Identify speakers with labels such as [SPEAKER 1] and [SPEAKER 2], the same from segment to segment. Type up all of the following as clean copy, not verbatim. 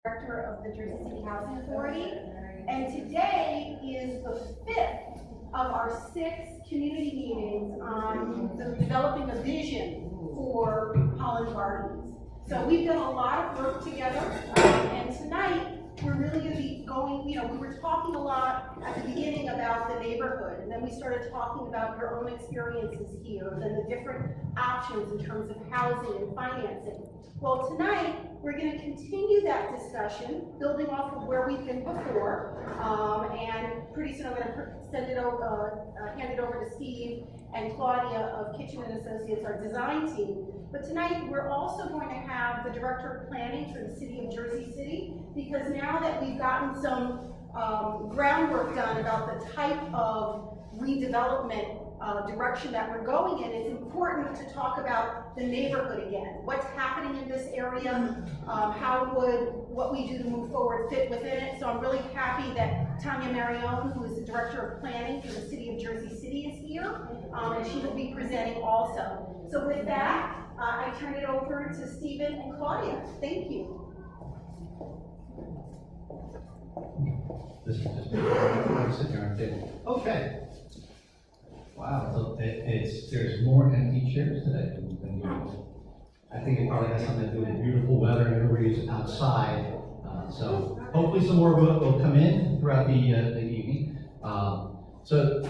[SPEAKER 1] Director of the Jersey City Housing Authority, and today is the 5th of our 6 community meetings on developing a vision for Holland Gardens. So we've done a lot of work together, and tonight we're really going to be going, we were talking a lot at the beginning about the neighborhood, and then we started talking about your own experiences here, and the different options in terms of housing and financing. Well, tonight, we're going to continue that discussion, building off of where we've been before, and pretty soon I'm going to hand it over to Steve and Claudia of Kitchen & Associates, our design team. But tonight, we're also going to have the Director of Planning for the City of Jersey City, because now that we've gotten some groundwork done about the type of redevelopment direction that we're going in, it's important to talk about the neighborhood again. What's happening in this area? How would what we do to move forward fit within it? So I'm really happy that Tanya Marione, who is the Director of Planning for the City of Jersey City, is here, and she will be presenting also. So with that, I turn it over to Stephen and Claudia. Thank you.
[SPEAKER 2] This is just sit there on the table. Okay. Wow, so there's more empty chairs today than usual. I think it probably has something to do with beautiful weather and everybody's outside. So hopefully some more will come in throughout the evening. So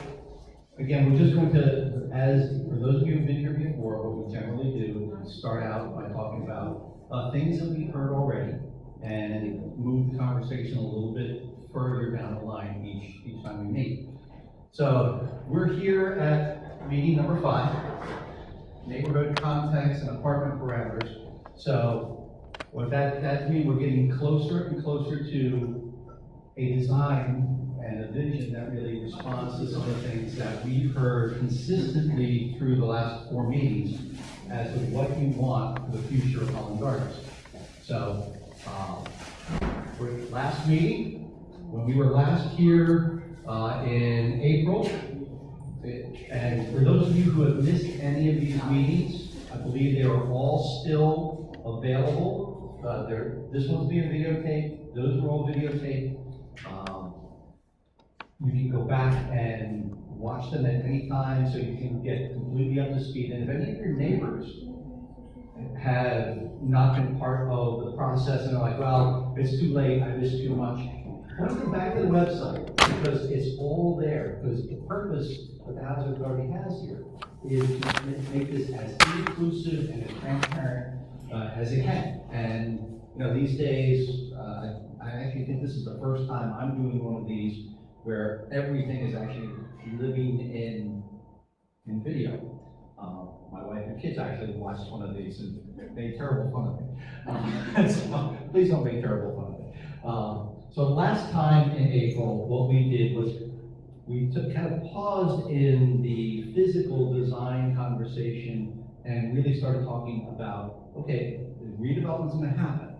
[SPEAKER 2] again, we're just going to, for those of you who've been here before, what we generally do is start out by talking about things that we've heard already and move the conversation a little bit further down the line each time we meet. So we're here at meeting number 5, neighborhood context and apartment parameters. So what that means, we're getting closer and closer to a design and a vision that really responds to some of the things that we've heard consistently through the last 4 meetings as to what you want for the future of Holland Gardens. So for last meeting, when we were last here in April, and for those of you who have missed any of these meetings, I believe they are all still available. This one's being videotaped, those are all videotaped. You can go back and watch them at any time so you can get completely up to speed. And if any of your neighbors have not been part of the process and are like, well, it's too late, I missed too much, why don't you go back to the website, because it's all there. Because the purpose that the Housing Authority has here is to make this as inclusive and as transparent as it can. And these days, I actually think this is the first time I'm doing one of these where everything is actually living in video. My wife and kids actually watched one of these and made terrible fun of me. So please don't make terrible fun of me. So last time in April, what we did was we kind of paused in the physical design conversation and really started talking about, okay, the redevelopment's going to happen.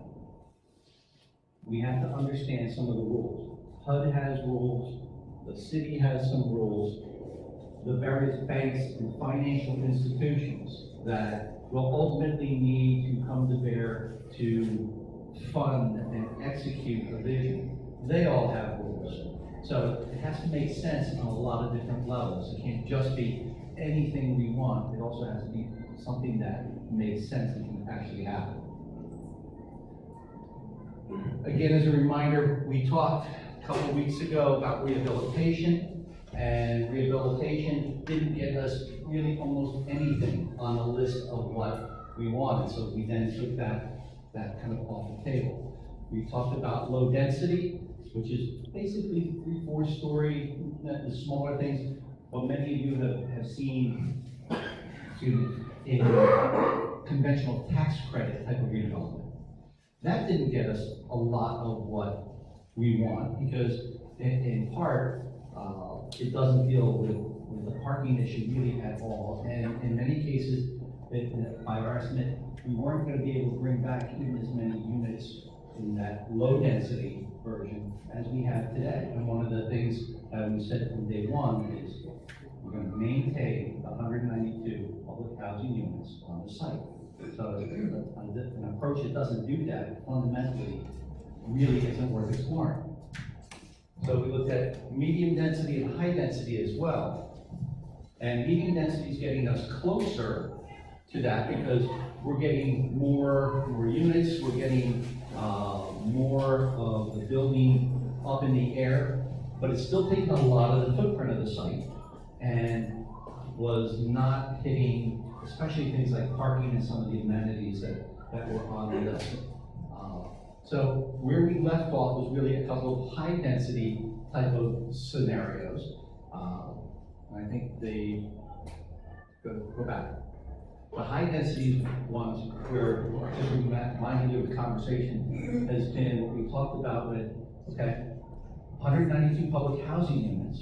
[SPEAKER 2] We have to understand some of the rules. HUD has rules, the city has some rules, the various banks and financial institutions that will ultimately need to come to bear to fund and execute a vision. They all have rules. So it has to make sense on a lot of different levels. It can't just be anything we want. It also has to be something that makes sense and can actually happen. Again, as a reminder, we talked a couple of weeks ago about rehabilitation, and rehabilitation didn't get us really almost anything on the list of what we wanted. So we then took that kind of off the table. We talked about low density, which is basically 3-4 story, the smaller things. What many of you have seen in conventional tax credit type of redevelopment. That didn't get us a lot of what we want, because in part, it doesn't deal with the parking issue really at all. And in many cases, by our estimate, we weren't going to be able to bring back even as many units in that low density version as we have today. And one of the things that we said from day one is we're going to maintain the 192 public housing units on the site. So an approach that doesn't do that fundamentally really isn't worth exploring. So we looked at medium density and high density as well. And medium density is getting us closer to that because we're getting more units, we're getting more of the building up in the air, but it's still taking a lot of the footprint of the site and was not hitting, especially things like parking and some of the amenities that were on the list. So where we left off was really a couple of high density type of scenarios. I think they go back. The high density ones where just reminding you of the conversation has been what we talked about with, okay, 192 public housing units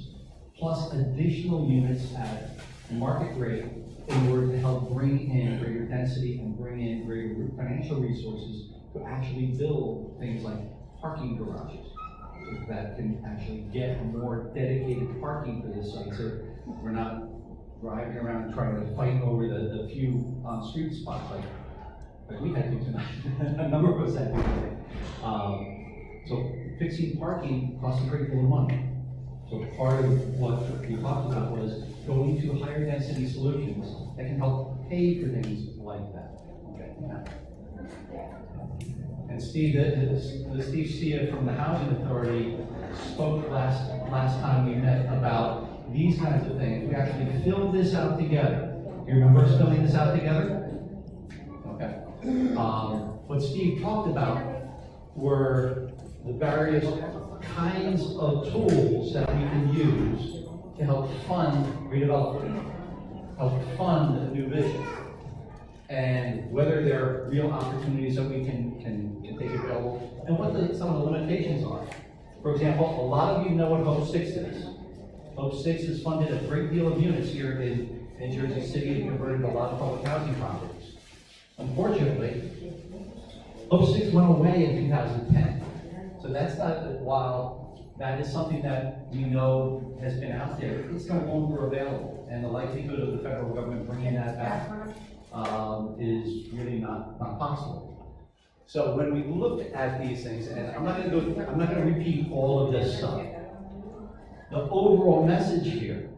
[SPEAKER 2] plus additional units at market rate in order to help bring in greater density and bring in greater financial resources to actually build things like parking garages that can actually get more dedicated parking for this site. So we're not driving around trying to fight over the few on-street spots like we had to tonight. A number of us had to today. So fixing parking costs a great deal of money. So part of what we talked about was going to higher density solutions that can help pay for things like that. Okay. And Steve, Steve Sia from the Housing Authority spoke last time we met about these kinds of things. We actually filled this out together. You remember us filling this out together? Okay. What Steve talked about were the various kinds of tools that we can use to help fund redevelopment, help fund a new vision, and whether there are real opportunities that we can take available, and what some of the limitations are. For example, a lot of you know what Hope 6 is. Hope 6 has funded a great deal of units here in Jersey City and converted a lot of public housing properties. Unfortunately, Hope 6 went away in 2010. So that's not, while that is something that we know has been out there, it's no longer available. And the likelihood of the federal government bringing that back is really not possible. So when we look at these things, and I'm not going to repeat all of this stuff. The overall message here,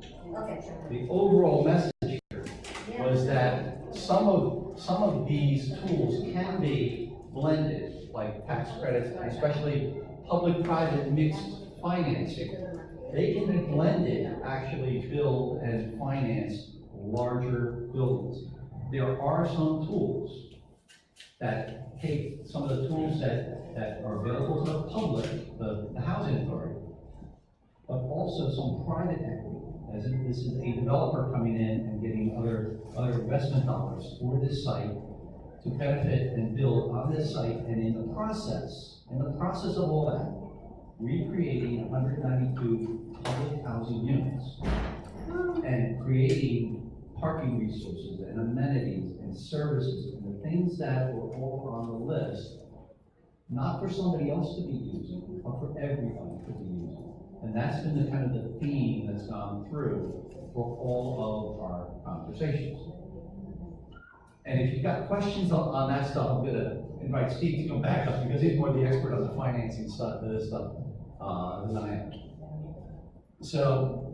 [SPEAKER 2] was that some of these tools can be blended, like tax credits, especially public-private mixed financing. They can be blended to actually build and finance larger buildings. There are some tools that take some of the tools that are available to the public, the housing authority, but also some private equity, as if this is a developer coming in and getting other investment dollars for this site to benefit and build on this site, and in the process of all that, recreating 192 public housing units and creating parking resources and amenities and services and the things that were all on the list, not for somebody else to be using, but for everybody to be using. And that's been the kind of the theme that's gone through for all of our conversations. And if you've got questions on that stuff, I'm going to invite Steve to come back up because he's more the expert on the financing stuff than I am. So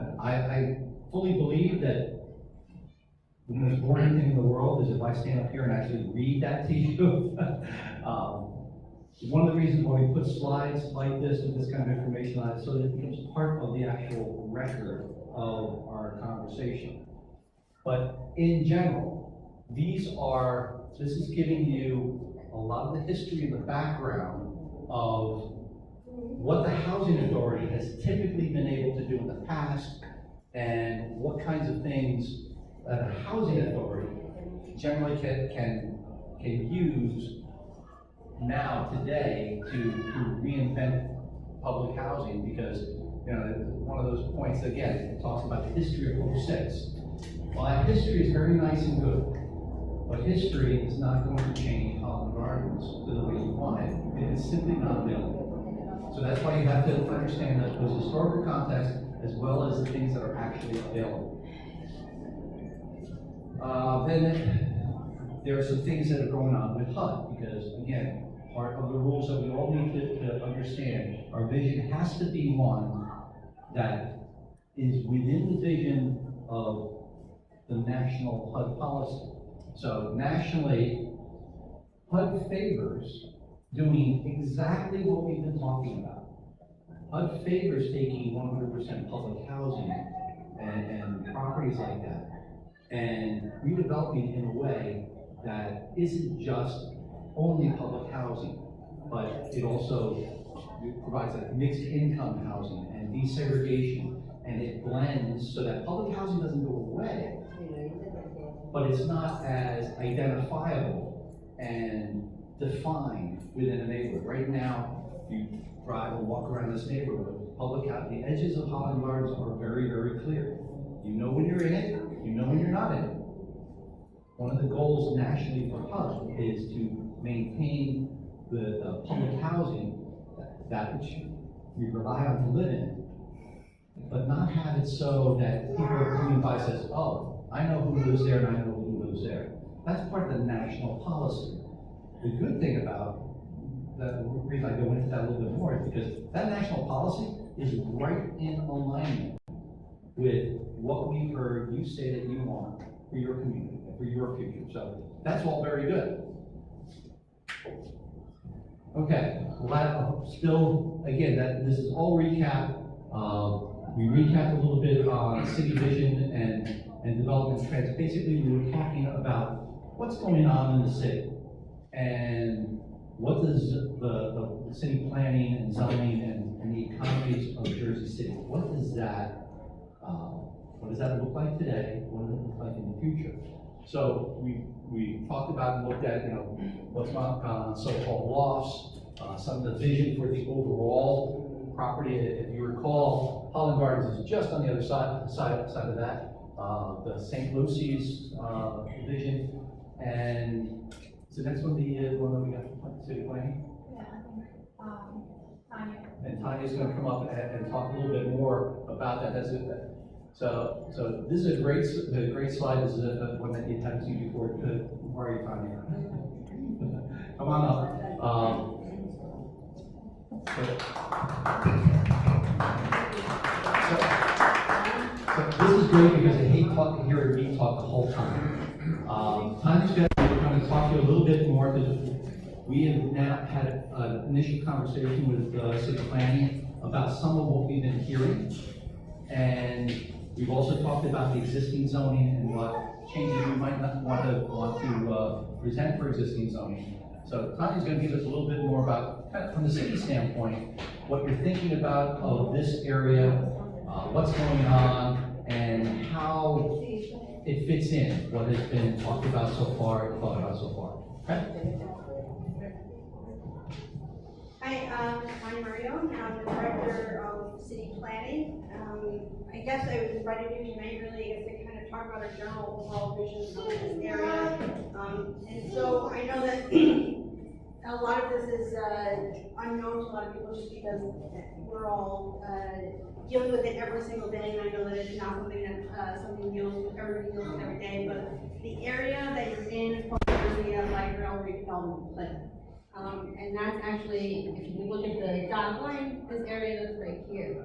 [SPEAKER 2] I fully believe that the most boring thing in the world is if I stand up here and actually read that to you. One of the reasons why we put slides like this with this kind of information on it, so that it becomes part of the actual record of our conversation. But in general, this is giving you a lot of the history and the background of what the housing authority has typically been able to do in the past, and what kinds of things that a housing authority generally can use now, today, to reinvent public housing, because one of those points, again, it talks about the history of Hope 6. While history is very nice and good, but history is not going to change Holland Gardens to the way you want it. It is simply not available. So that's why you have to understand those historical contexts as well as the things that are actually available. Then there are some things that are going on with HUD, because again, part of the rules that we all need to understand, our vision has to be one that is within the vision of the national HUD policy. So nationally, HUD favors doing exactly what we've been talking about. HUD favors taking 100% public housing and properties like that and redeveloping in a way that isn't just only public housing, but it also provides like mixed income housing and desegregation, and it blends so that public housing doesn't go away, but it's not as identifiable and defined within a neighborhood. Right now, you drive and walk around this neighborhood, the edges of Holland Gardens are very, very clear. You know when you're in it, you know when you're not in it. One of the goals nationally for HUD is to maintain the public housing, that which we rely on to live in, but not have it so that people are coming by and says, oh, I know who lives there and I know who lives there. That's part of the national policy. The good thing about the reason I go into that a little bit more is because that national policy is right in alignment with what we heard you say that you want for your community, for your future. So that's all very good. Okay, well, still, again, this is all recap. We recapped a little bit on city vision and development trends. Basically, we were talking about what's going on in the city and what does the city planning and zoning and the economies of Jersey City, what does that look like today? What does it look like in the future? So we talked about and looked at, what's going on so-called lofts, some of the vision for the overall property. If you recall, Holland Gardens is just on the other side of that. The St. Lucy's vision, and is the next one the one that we got from city planning?
[SPEAKER 3] Yeah, Tanya.
[SPEAKER 2] And Tanya's going to come up and talk a little bit more about that. That's it. So this is a great slide. This is one that you haven't seen before. Where are you, Tanya? Come on up. So this is great because I hate hearing me talk the whole time. Tanya's going to talk to you a little bit more because we have now had an initial conversation with city planning about some of what we've been hearing, and we've also talked about the existing zoning and what changes we might not want to present for existing zoning. So Tanya's going to give us a little bit more about, kind of from the city standpoint, what you're thinking about of this area, what's going on, and how it fits in what has been talked about so far, thought about so far. Okay?
[SPEAKER 4] Hi, I'm Mario. I'm the Director of City Planning. I guess I invited you tonight really to kind of talk about our general overall vision of this area. And so I know that a lot of this is unknown to a lot of people just because we're all dealing with it every single day, and I know that it's not something that everybody deals with every day, but the area that you're in falls under the light rail redevelopment plan. And that's actually, if you look at the dotted line, this area that's right here.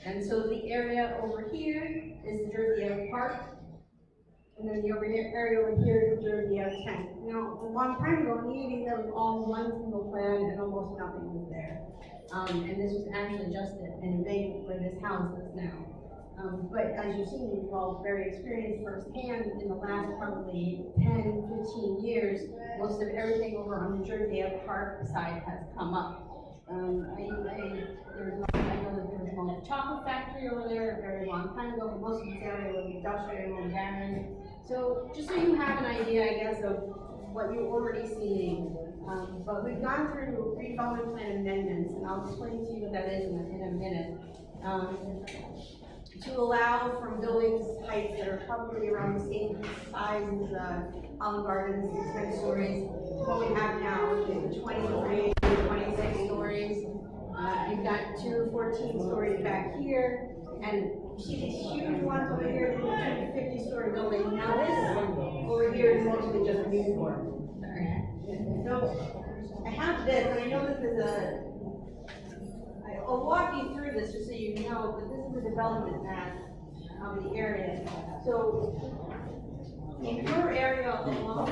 [SPEAKER 4] And so the area over here is the Jersey Ave Park, and then the area over here is the Jersey Ave 10. Now, a long time ago, in the 80s, that was all one single plan, and almost nothing was there. And this was actually just an embankment where this house is now. But as you've seen, you've all very experienced firsthand in the last probably 10, 15 years, most of everything over on the Jersey Ave Park side has come up. I know that there was a chocolate factory over there a very long time ago, but most of this area was industrial and barren. So just so you have an idea, I guess, of what you're already seeing. But we've gone through redevelopment plan amendments, and I'll explain to you what that is in a minute. To allow from buildings heights that are probably around the same size as Holland Gardens, 10 stories, what we have now, which is 23, 26 stories. You've got 2 14-stories back here, and you see these huge ones over here, 50-story buildings. Now this over here is mostly just a newsboard. Sorry. I have this, and I know this is I'll walk you through this just so you know, but this is the development map of the area. So, in your area alone,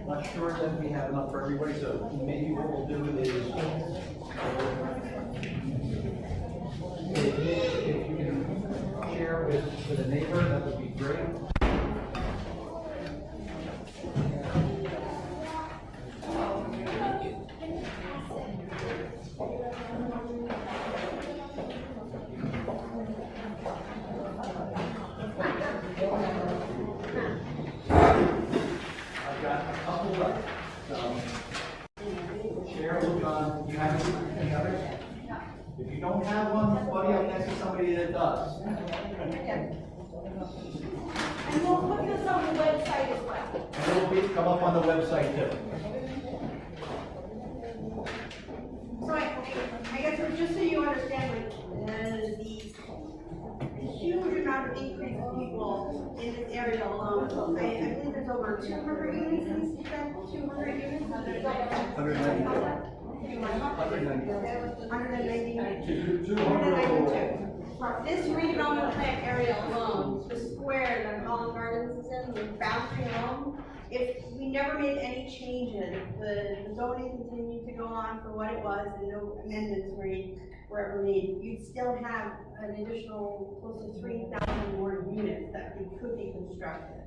[SPEAKER 2] Not sure that we have enough for everybody, so maybe what we'll do is, if you can share with a neighbor, that would be great. I've got a couple left, so. Share, look on, you have any others? If you don't have one, buddy up next to somebody that does.
[SPEAKER 1] And we'll put this on the website as well.
[SPEAKER 2] And it'll be, come up on the website too.
[SPEAKER 4] so I guess just so you understand, like, the huge amount of increase of people in this area alone. I believe there's over 200 units in this, 200 units? 192. 292. This redevelopment plan area alone, the square that Holland Gardens is in, the boundary alone, if we never made any changes, the zoning continued to go on for what it was and no amendments were ever made, you'd still have an additional close to 3,000 more units that could be constructed.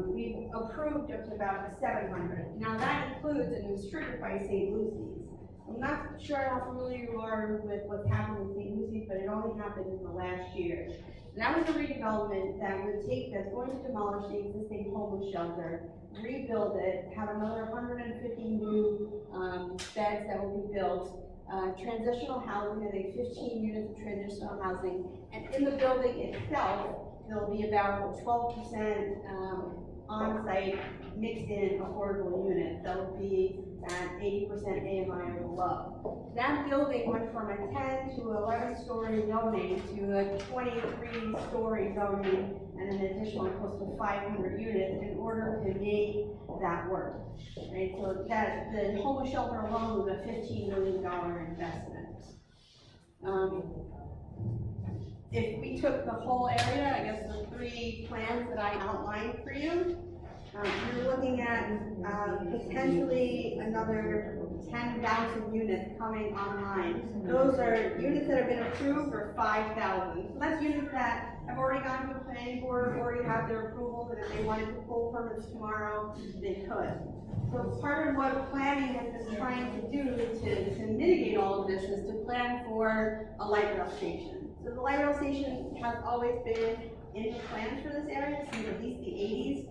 [SPEAKER 4] We've approved up to about 700. Now that includes, and it was triggered by St. Lucy's. I'm not sure how familiar you are with what's happened with St. Lucy's, but it only happened in the last year. And that was a redevelopment that's going to demolish the existing homeless shelter, rebuild it, have another 150 new beds that will be built, transitional housing, I think 15 units of transitional housing, and in the building itself, there'll be about 12% on-site mixed-in affordable units. That'll be at 80% AMI or below. That building went from a 10 to 11-story zoning to a 23-story zoning and an additional close to 500 units in order to make that work. Right? So that the homeless shelter alone was a $15 million investment. If we took the whole area, I guess the 3 plans that I outlined for you, you're looking at potentially another 10,000 units coming online. Those are units that have been approved for 5,000. So that's units that have already gone to the planning board, already have their approval, and if they wanted to pull permits tomorrow, they could. So part of what planning has been trying to do to mitigate all of this is to plan for a light rail station. So the light rail station has always been in the plans for this area since at least the 80s.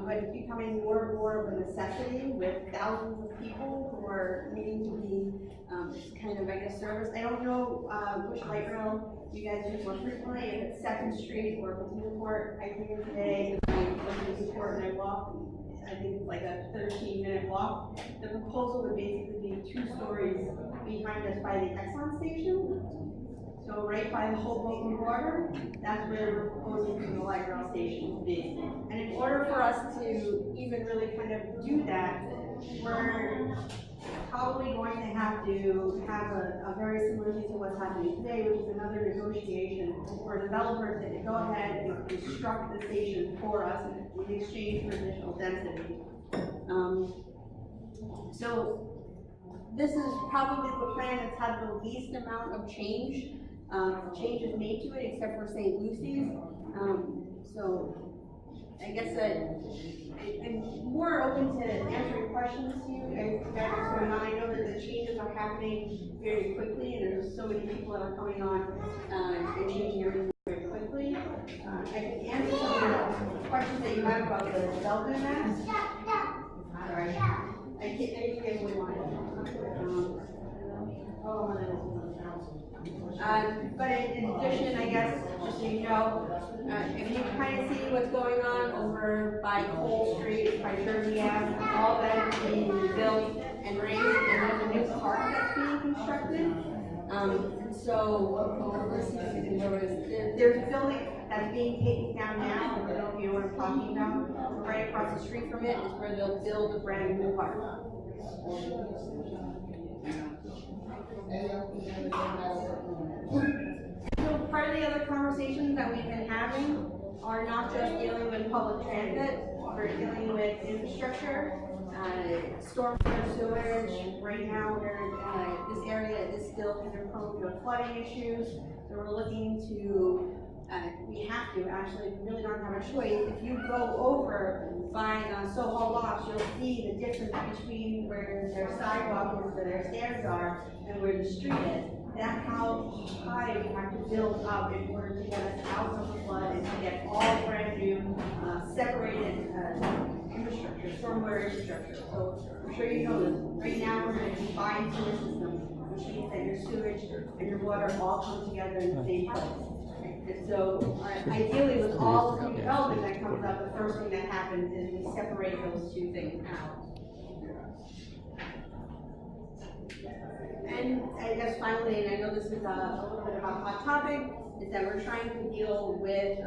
[SPEAKER 4] But it's becoming more and more of a necessity with thousands of people who are needing to be kind of, I guess, serviced. I don't know which light rail you guys use more frequently, if it's 2nd Street or if it's Newport. I came in today, I went to Newport and I walked, and I think it's like a 13-minute walk. The proposal would basically be 2 stories behind us by the Exxon station. So right by the Hoboken border, that's where we're proposing for the light rail station to be. And in order for us to even really kind of do that, we're probably going to have a very similar case to what's happening today, which is another negotiation for developers to go ahead and construct the station for us in exchange for additional density. So this is probably the plan that's had the least amount of changes made to it, except for St. Lucy's. So I guess I'm more open to answering questions to you guys what's going on. I know that the changes are happening very quickly, and there's so many people that are coming on and changing everything very quickly. I can answer some of the questions that you have about the development maps. Sorry, I can't get what you want. But in addition, I guess, just so you know, if you kind of see what's going on over by Cole Street, by Jersey Ave, all that is being built and raised, and there's a new park that's being constructed. So, let's see if we can notice. There's a building that's being taken down now. I don't know if you know what I'm talking about. Right across the street from it is where they'll build a brand new park. So part of the other conversations that we've been having are not just dealing with public transit, we're dealing with infrastructure, stormwater, sewage. Right now, this area is still kind of prone to flooding issues, so we're looking to, we have to, actually, we really don't have a choice. If you go over by Soho Lofts, you'll see the difference between where their sidewalk is, where their stairs are, and where the street is. That's how high we have to build up in order to get us out of the flood and to get all brand new, separated infrastructure, stormwater infrastructure. So I'm sure you know this. Right now, we're in a combined sewer system, which means that your sewage and your water all come together in the same place. And so, ideally, with all the redevelopment that comes up, the first thing that happens is we separate those two things out. And I guess finally, and I know this is a little bit of a hot topic, is that we're trying to deal with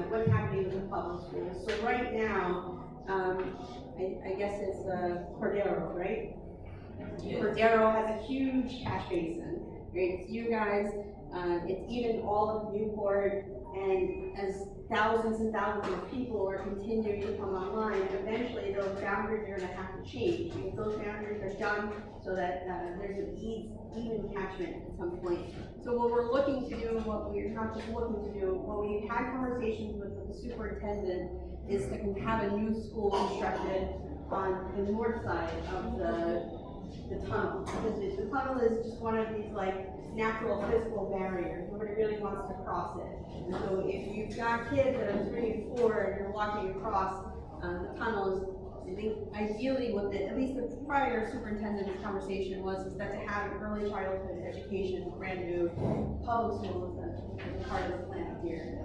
[SPEAKER 4] what's happening with the public schools. So right now, I guess it's Cordero, right? Yes. Cordero has a huge cash basin, right? It's you guys, it's even all of Newport, and as thousands and thousands of people are continuing to come online, eventually those boundaries are going to have to change. Because those boundaries are done so that there's an even catchment at some point. So what we're looking to do, what we're not just looking to do, what we've had conversations with the superintendent is to have a new school constructed on the north side of the tunnel. Because the tunnel is just one of these like natural physical barriers. Nobody really wants to cross it. And so if you've got kids that are 3 and 4 and you're walking across the tunnels, I think ideally what at least the prior superintendent's conversation was is that to have an early childhood education, brand new public schools as part of the plan here.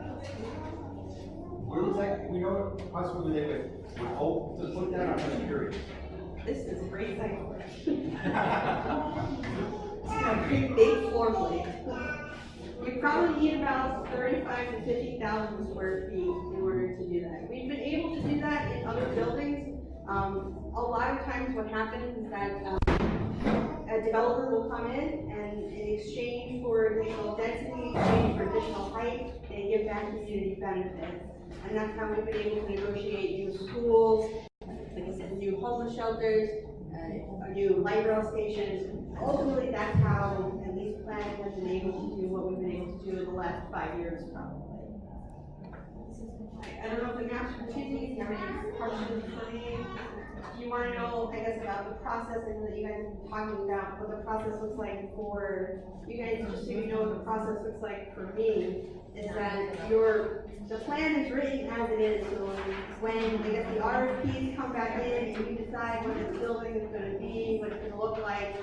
[SPEAKER 5] Where was that, we know possibly they would hope to put that on the jury.
[SPEAKER 4] This is a great site for it. It's a pretty big floor plate. You probably need about 35 to 50,000 square feet in order to do that. We've been able to do that in other buildings. A lot of times what happens is that a developer will come in and in exchange for additional density, in exchange for additional height, they give back community benefits. And that's how we've been able to negotiate new schools, like I said, new homeless shelters, new light rail stations. Ultimately, that's how at least planning has been able to do what we've been able to do in the last 5 years, probably. I don't know if the maps are too easy. You have any questions for me? Do you want to know, I guess, about the process? I know that you guys have been talking about what the process looks like for you guys. Just so you know what the process looks like for me, is that the plan is written as it is. So when I guess the RFPs come back in and you decide what this building is going to be, what it's going to look like,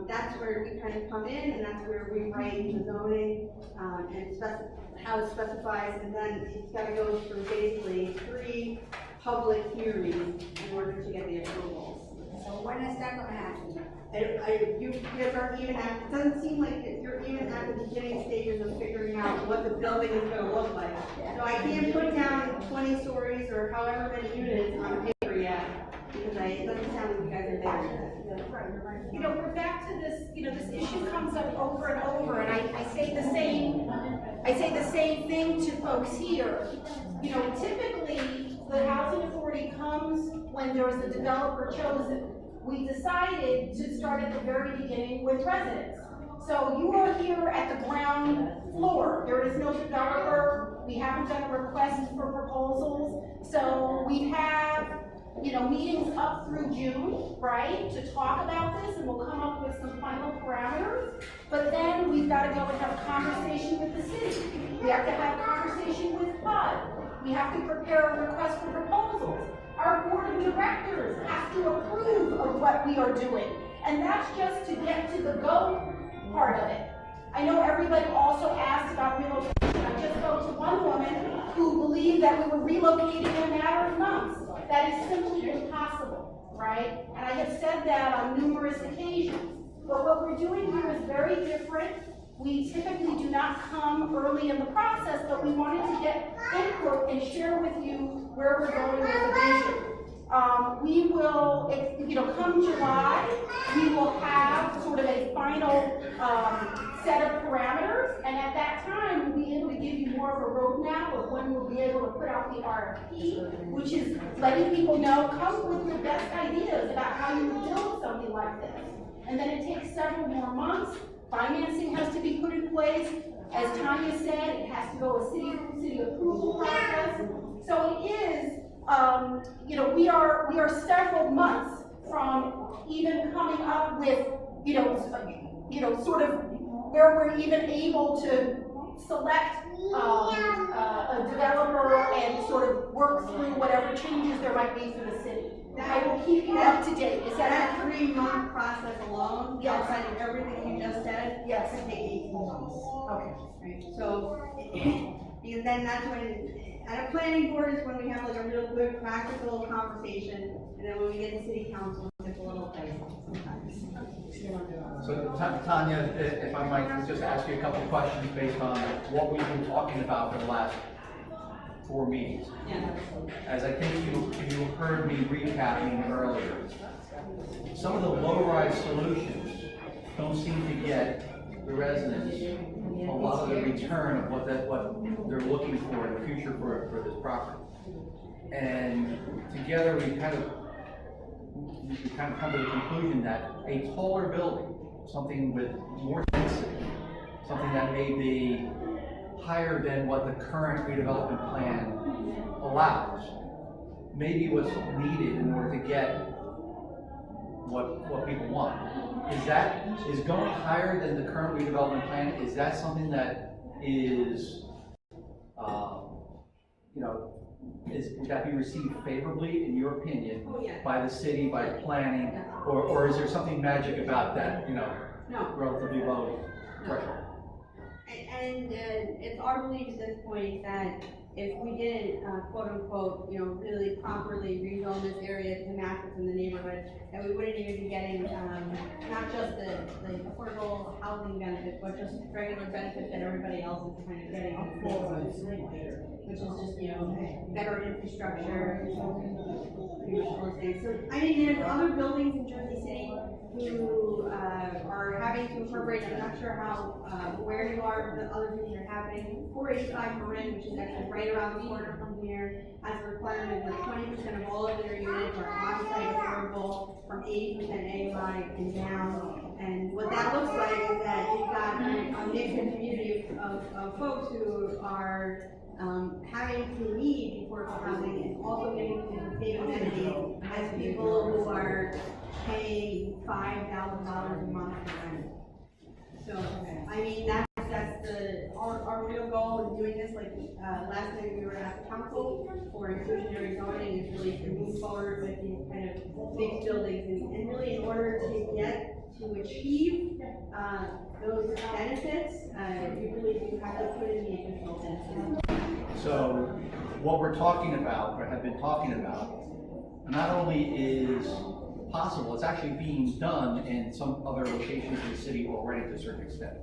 [SPEAKER 4] that's where we kind of come in, and that's where we write the zoning and how it specifies, and then it's got to go through basically 3 public hearings in order to get the approvals.
[SPEAKER 6] So when is that going to happen?
[SPEAKER 4] You guys aren't even at, it doesn't seem like you're even at the beginning stages of figuring out what the building is going to look like. So I can't put down 20 stories or however many units on paper yet, because it doesn't sound like you guys are there yet.
[SPEAKER 1] You know, we're back to this, you know, this issue comes up over and over, and I say the same thing to folks here. You know, typically, the housing authority comes when there's a developer chosen. We decided to start at the very beginning with residents. So you are here at the ground floor. There is no developer. We haven't done a request for proposals. So we have, you know, meetings up through June, right, to talk about this, and we'll come up with some final parameters. But then we've got to go and have a conversation with the city. We have to have a conversation with HUD. We have to prepare a request for proposals. Our board of directors has to approve of what we are doing. And that's just to get to the go part of it. I know everybody also asked about relocation. I just spoke to one woman who believed that we were relocating in a matter of months. That is simply impossible, right? And I have said that on numerous occasions. But what we're doing here is very different. We typically do not come early in the process, but we wanted to get input and share with you where we're going with the vision. We will, come July, we will have sort of a final set of parameters, and at that time, we'll be able to give you more of a roadmap of when we'll be able to put out the RFP, which is letting people know, come with your best ideas about how you would build something like this. And then it takes several more months. Financing has to be put in place. As Tanya said, it has to go a city approval process. So it is, we are several months from even coming up with, sort of where we're even able to select a developer and sort of work through whatever changes there might be for the city. I will keep you up to date. Is
[SPEAKER 4] That 3-month process alone,
[SPEAKER 1] Yes.
[SPEAKER 4] outside of everything you just said,
[SPEAKER 1] Yes.
[SPEAKER 4] could take 18 months.
[SPEAKER 1] Okay.
[SPEAKER 4] Right, so, because then that's when, at a planning board is when we have like a real good practical conversation, and then when we get to city council, it's a little dicey sometimes.
[SPEAKER 2] So Tanya, if I might just ask you a couple of questions based on what we've been talking about for the last 4 meetings.
[SPEAKER 4] Yeah.
[SPEAKER 2] As I think you heard me recapping earlier, some of the low-rise solutions don't seem to get the residents a lot of the return of what they're looking for in the future for this property. And together we kind of come to the conclusion that a taller building, something with more density, something that may be higher than what the current redevelopment plan allows, may be what's needed in order to get what people want. Is going higher than the current redevelopment plan, is that something that is, would that be received favorably, in your opinion,
[SPEAKER 4] Oh, yeah.
[SPEAKER 2] by the city, by planning, or is there something magic about that,
[SPEAKER 4] No.
[SPEAKER 2] relatively low threshold?
[SPEAKER 4] And it's our belief at this point that if we didn't, quote unquote, really properly rezone this area to match what's in the neighborhood, that we wouldn't even be getting, not just the affordable housing benefits, but just regular benefits that everybody else is kind of getting on full, which is just, better infrastructure, pretty much all those things. So, I mean, there's other buildings in Jersey City who are having to incorporate, I'm not sure how, where you are, but other things are happening. 485 Marin, which is actually right around the corner from here, has a requirement where 20% of all of their units are on-site affordable from 80% AMI and down. And what that looks like is that you've got a mixed community of folks who are having to need affordable housing and also getting to save amenities as people who are paying $5,000 a month for rent. So, I mean, that's our real goal in doing this. Like, last night we were at the council for inclusionary zoning, is really to move forward with these kind of mixed buildings, and really in order to achieve those benefits, you really do have to put in the additional density.
[SPEAKER 2] So what we're talking about, or have been talking about, not only is possible, it's actually being done in some other locations in the city already to a certain extent.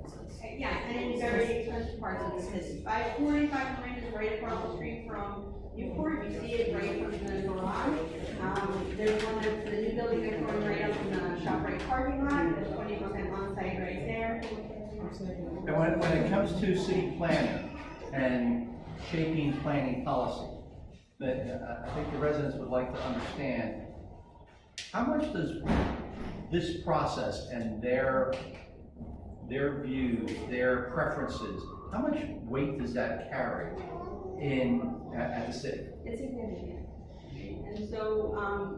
[SPEAKER 4] Yeah, and in very expensive parts of the city. 45 Marine is right across the street from Newport. You see it right from the garage. There's one of the new building that's going right up in the ShopRite parking lot. There's 20% on-site right there.
[SPEAKER 2] And when it comes to city planning and shaping planning policy, that I think the residents would like to understand, how much does this process and their views, their preferences, how much weight does that carry at the city?
[SPEAKER 4] It's significant. And so,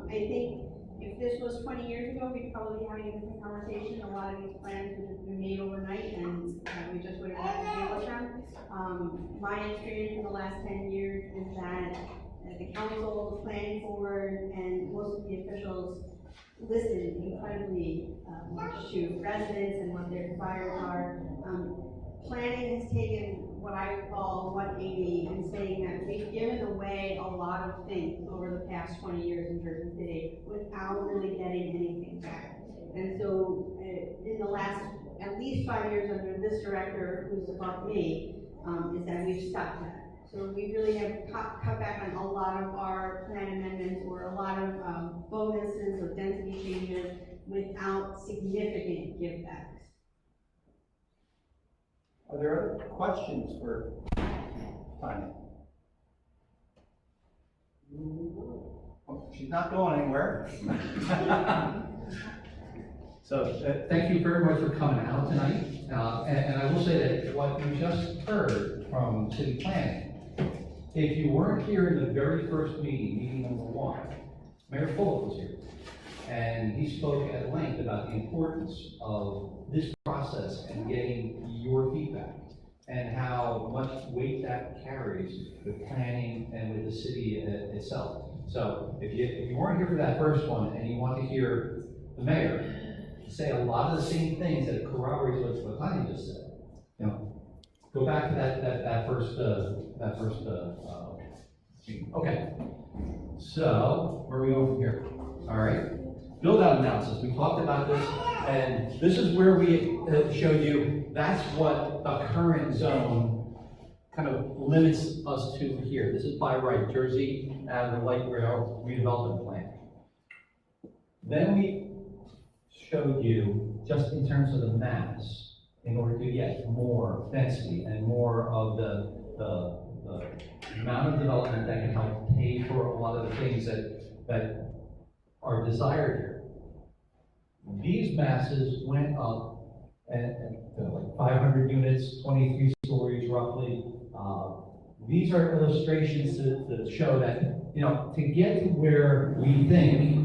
[SPEAKER 4] I think if this was 20 years ago, we'd probably be having a different conversation. A lot of these plans would have been made overnight, and we just would have had to deal with them. My experience in the last 10 years is that the council, the planning board, and most of the officials listen incredibly much to residents and what their desires are. Planning has taken what I call 180 and saying that we've given away a lot of things over the past 20 years in Jersey City without really getting anything back. And so in the last at least 5 years under this director who's above me, is that we've stopped that. So we really have cut back on a lot of our plan amendments or a lot of bonuses or density changes without significant givebacks.
[SPEAKER 5] Are there other questions for Tanya? Oh, she's not going anywhere.
[SPEAKER 2] So, thank you very much for coming out tonight. And I will say that what you just heard from city planning, if you weren't here in the very first meeting, meeting number 1, Mayor Fulop was here. And he spoke at length about the importance of this process and getting your feedback and how much weight that carries with planning and with the city itself. So if you weren't here for that first one and you want to hear the mayor say a lot of the same things that corroborates what Tanya just said, you know, go back to that first meeting. Okay. So where are we going from here? All right. Build out analysis. We talked about this, and this is where we showed you that's what the current zone kind of limits us to here. This is by right, Jersey and the light rail redevelopment plan. Then we showed you just in terms of the mass, in order to get more density and more of the amount of development that can help pay for a lot of the things that are desired here. These masses went up and like 500 units, 23 stories roughly. These are illustrations to show that, you know, to get to where we think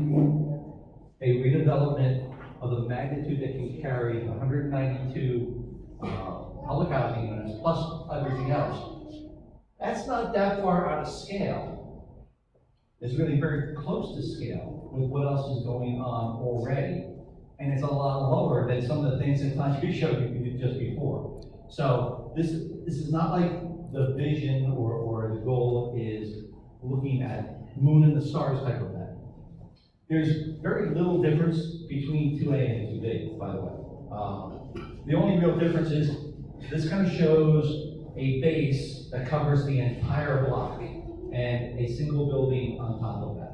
[SPEAKER 2] a redevelopment of the magnitude that can carry 192 public housing units plus everything else, that's not that far out of scale. It's really very close to scale with what else is going on already. And it's a lot lower than some of the things that Tanya showed you just before. So this is not like the vision or the goal is looking at moon and the stars type of thing. There's very little difference between 2A and 2B, by the way. The only real difference is this kind of shows a base that covers the entire block and a single building on top of that.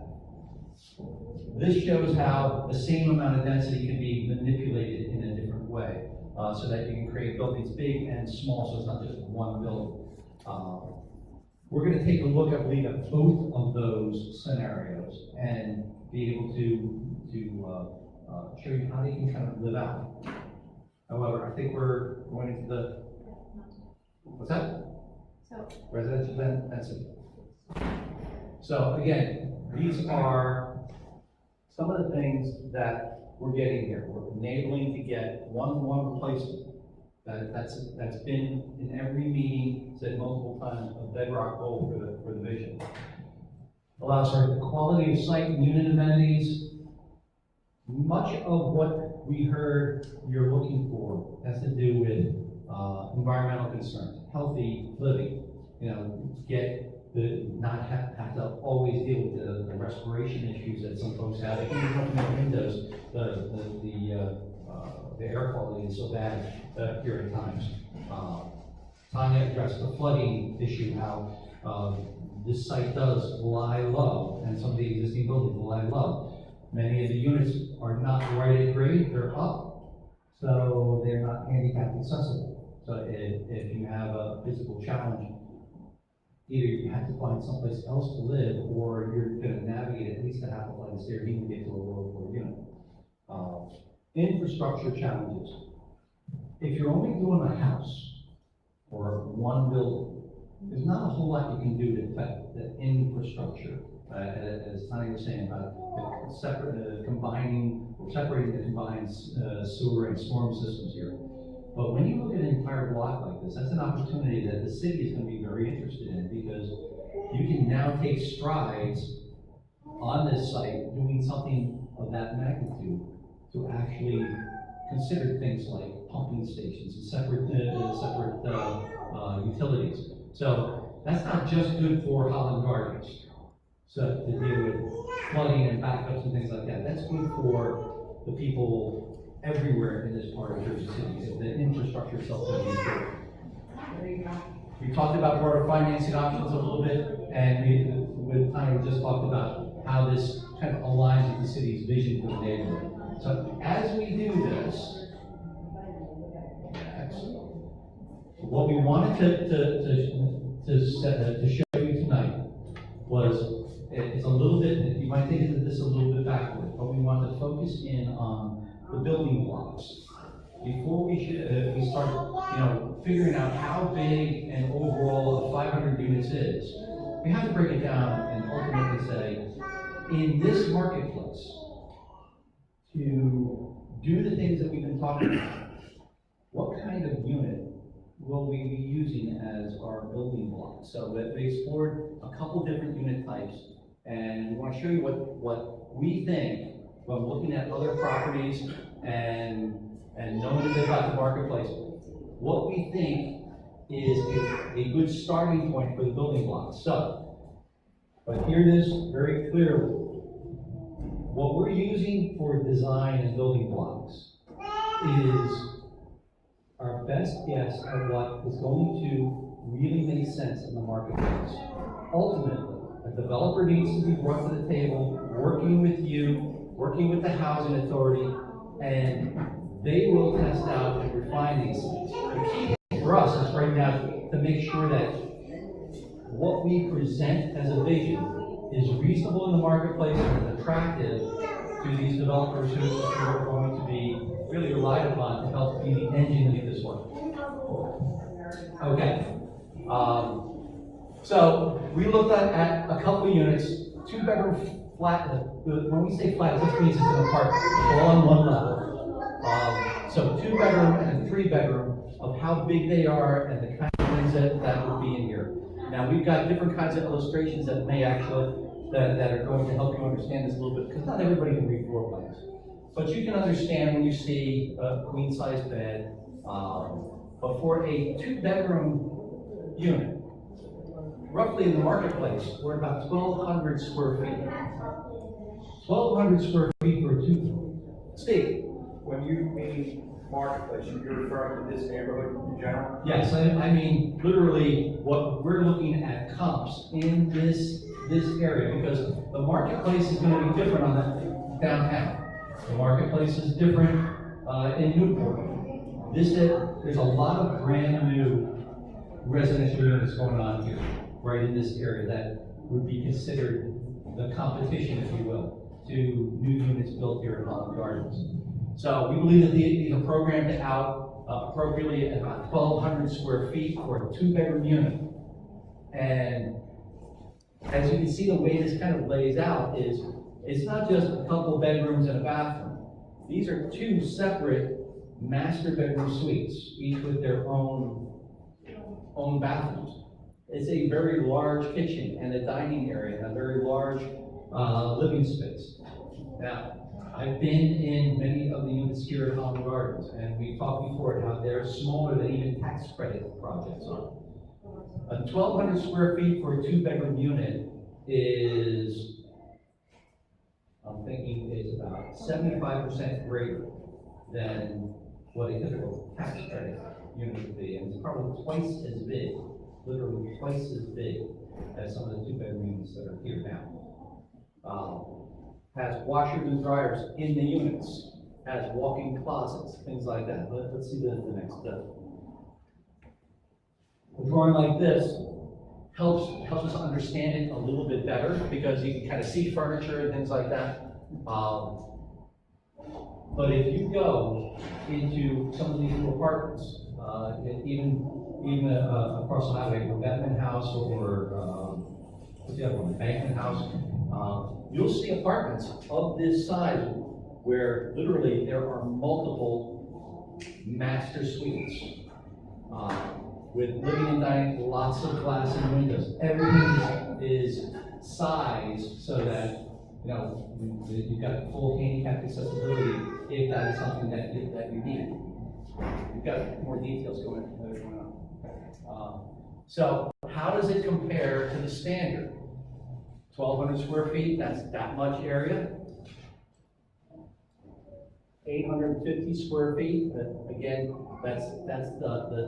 [SPEAKER 2] This shows how the same amount of density can be manipulated in a different way, so that you can create buildings big and small, so it's not just one building. We're going to take a look, I believe, at both of those scenarios and be able to show you how they can kind of live out. However, I think we're going into the, what's that?
[SPEAKER 3] So,
[SPEAKER 2] Residential density. So again, these are some of the things that we're getting here. We're enabling to get one-to-one replacement. That's been in every meeting, said multiple times, a bedrock goal for the vision. Allows for the quality of site and unit amenities. Much of what we heard you're looking for has to do with environmental concerns, healthy living. You know, not have to always deal with the respiration issues that some folks have. If you open the windows, the air quality is so bad here at times. Tanya addressed the flooding issue, how this site does lie low, and some of the existing buildings lie low. Many of the units are not right at grade, they're up, so they're not handicap accessible. So if you have a physical challenge, either you have to find someplace else to live, or you're going to navigate at least a half a flight of stairs even to get to a lower floor unit. Infrastructure challenges. If you're only doing a house or one building, there's not a whole lot you can do to affect the infrastructure. As Tanya was saying about separating the combined sewer and storm systems here. But when you look at an entire block like this, that's an opportunity that the city is going to be very interested in, because you can now take strides on this site doing something of that magnitude to actually consider things like pumping stations and separate utilities. So that's not just good for Holland Gardens, so to deal with flooding and backups and things like that. That's good for the people everywhere in this part of Jersey City. The infrastructure itself is important. We talked about broader financing options a little bit, and with time we just talked about how this kind of aligns with the city's vision for the neighborhood. So as we do this, what we wanted to show you tonight was, it's a little bit, you might think of this a little bit backward, but we want to focus in on the building blocks. Before we start, figuring out how big and overall the 500 units is, we have to break it down and ultimately say, in this marketplace, to do the things that we've been talking about, what kind of unit will we be using as our building block? So we explored a couple different unit types, and we want to show you what we think when looking at other properties and knowing a bit about the marketplace, what we think is a good starting point for the building blocks. So, but hear this very clearly. What we're using for design and building blocks is our best guess of what is going to really make sense in the marketplace. Ultimately, a developer needs to be brought to the table, working with you, working with the housing authority, and they will test out and refine these things. The key thing for us is right now to make sure that what we present as a vision is reasonable in the marketplace and attractive to these developers who are going to be really relied upon to help be the engine to make this work. Okay. So we looked at a couple of units, 2-bedroom flat. When we say flat, this means it's an apartment, all on one level. So 2-bedroom and 3-bedroom, of how big they are and the kind of things that would be in here. Now we've got different kinds of illustrations that may actually that are going to help you understand this a little bit, because not everybody can read floor plans. But you can understand when you see a queen-size bed. But for a 2-bedroom unit, roughly in the marketplace, we're about 1,200 square feet. 1,200 square feet for a 2. Steve?
[SPEAKER 5] When you mean marketplace, you're referring to this neighborhood in general?
[SPEAKER 2] Yes, I mean, literally, what we're looking at comps in this area, because the marketplace is going to be different on that downtown. The marketplace is different in Newport. There's a lot of brand new residential units going on here, right in this area, that would be considered the competition, if you will, to new units built here in Holland Gardens. So we believe that these are programmed out appropriately at about 1,200 square feet for a 2-bedroom unit. And as you can see, the way this kind of lays out is, it's not just a couple bedrooms and a bathroom. These are 2 separate master bedroom suites, each with their own bathrooms. It's a very large kitchen and a dining area and a very large living space. Now, I've been in many of the units here at Holland Gardens, and we talked before how they're smaller than even tax credit projects are. A 1,200 square feet for a 2-bedroom unit is, I'm thinking, is about 75% greater than what a typical tax credit unit would be, and it's probably twice as big, literally twice as big as some of the 2-bedroom units that are here now. Has washers and dryers in the units, has walk-in closets, things like that. Let's see the next step. A drawing like this helps us understand it a little bit better, because you can kind of see furniture and things like that. But if you go into some of these new apartments, even across the highway, Redevelopment House or what's the other one, Bankman House, you'll see apartments of this size where literally there are multiple master suites with living and dining, lots of glass and windows. Everything is sized so that you've got full handicap accessibility if that is something that you need. We've got more details going on. So how does it compare to the standard? 1,200 square feet, that's that much area. 850 square feet. Again, that's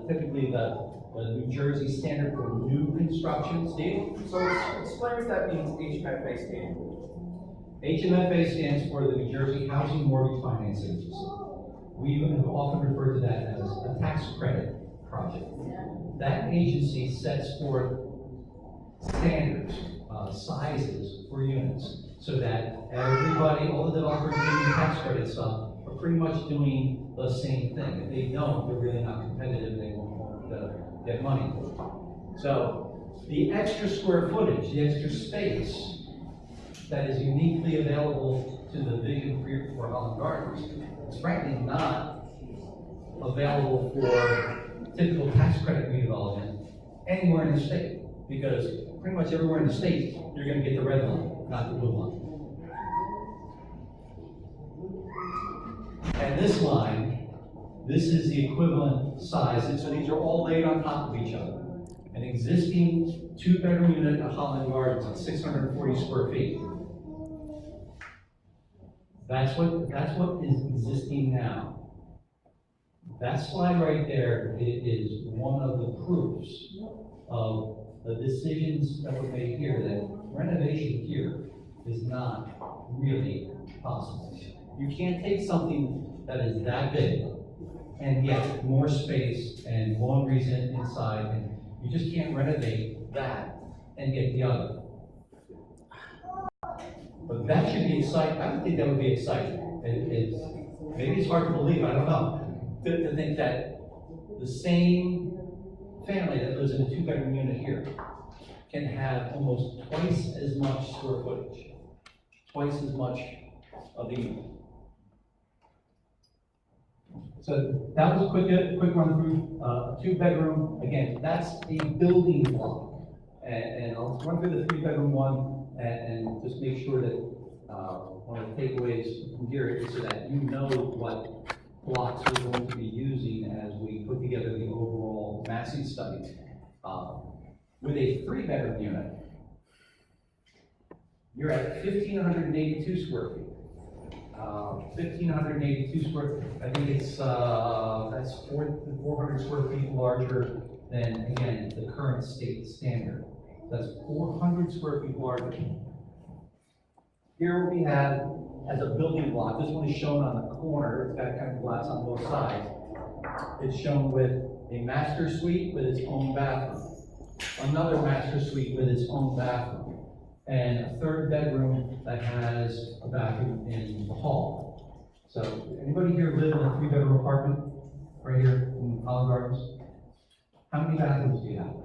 [SPEAKER 2] typically the New Jersey standard for new construction. Steve?
[SPEAKER 5] So explain what that means, HMFA standard.
[SPEAKER 2] HMFA stands for the New Jersey Housing Mortgage Finance Agency. We have often referred to that as a tax credit project. That agency sets forth standards, sizes for units, so that everybody, all the developers doing tax credit stuff, are pretty much doing the same thing. If they don't, they're really not competitive, they won't get money for it. So, the extra square footage, the extra space that is uniquely available to the vision for Holland Gardens is frankly not available for typical tax credit redevelopment anywhere in the state, because pretty much everywhere in the state, you're going to get the red line, not the blue line. And this line, this is the equivalent size, and so these are all laid on top of each other. An existing 2-bedroom unit at Holland Gardens at 640 square feet. That's what is existing now. That slide right there is one of the proofs of the decisions that were made here, that renovation here is not really possible. You can't take something that is that big and get more space and laundries inside, and you just can't renovate that and get the other. But that should be exciting. I would think that would be exciting. Maybe it's hard to believe, I don't know, to think that the same family that lives in a 2-bedroom unit here can have almost twice as much square footage, twice as much of the unit. So that was a quick run through. 2-bedroom, again, that's a building block. And I'll run through the 3-bedroom one and just make sure that one of the takeaways from here is so that you know what blocks we're going to be using as we put together the overall massing study. With a 3-bedroom unit, you're at 1,582 square feet. 1,582 square feet. I think it's that's 400 square feet larger than, again, the current state standard. That's 400 square feet larger. Here we have, as a building block, this one is shown on the corner. It's got kind of glass on both sides. It's shown with a master suite with its own bathroom, another master suite with its own bathroom, and a 3rd bedroom that has a bathroom in the hall. So, anybody here live in a 3-bedroom apartment right here in Holland Gardens? How many bathrooms do you have?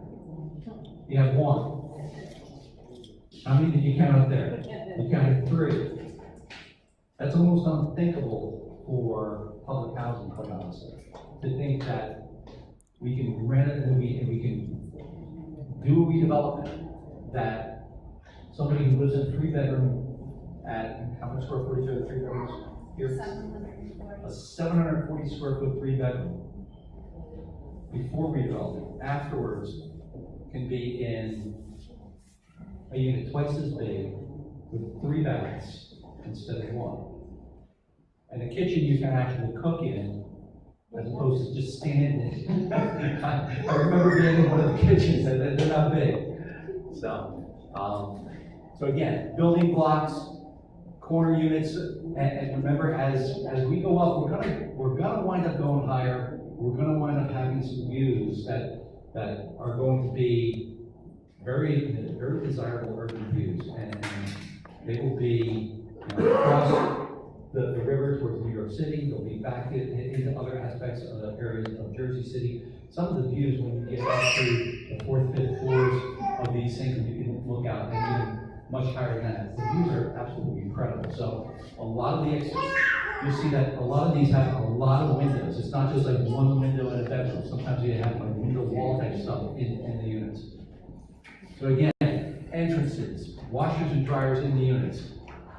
[SPEAKER 2] You have 1. How many did you count up there? You counted 3. That's almost unthinkable for public housing, quite honestly, to think that we can rent it and we can do a redevelopment that somebody who lives in a 3-bedroom at, how much square footage are the 3 bedrooms here?
[SPEAKER 3] 740.
[SPEAKER 2] A 740 square foot 3-bedroom. Before redevelopment, afterwards, can be in a unit twice as big with 3 baths instead of 1. And a kitchen you can actually cook in as opposed to just standing. I remember being in one of the kitchens, and they're not big. So again, building blocks, corner units, and remember, as we go up, we're gonna wind up going higher. We're gonna wind up having some views that are going to be very desirable urban views, and they will be across the river towards New York City. They'll be back into other aspects of the areas of Jersey City. Some of the views, when you get up to the 4th, 5th floors of these things, you can look out and even much higher than that. The views are absolutely incredible. So a lot of you see that a lot of these have a lot of windows. It's not just like one window in a bedroom. Sometimes you have like window wall type stuff in the units. So again, entrances, washers and dryers in the units,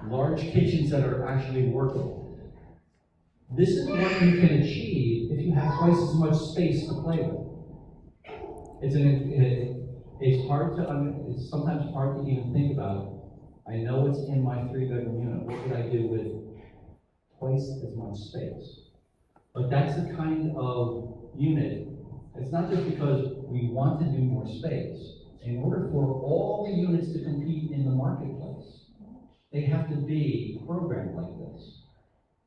[SPEAKER 2] large kitchens that are actually workable. This is what you can achieve if you have twice as much space to play with. It's sometimes hard to even think about. I know it's in my 3-bedroom unit. What could I do with twice as much space. But that's the kind of unit, it's not just because we want to do more space. In order for all the units to compete in the marketplace, they have to be programmed like this.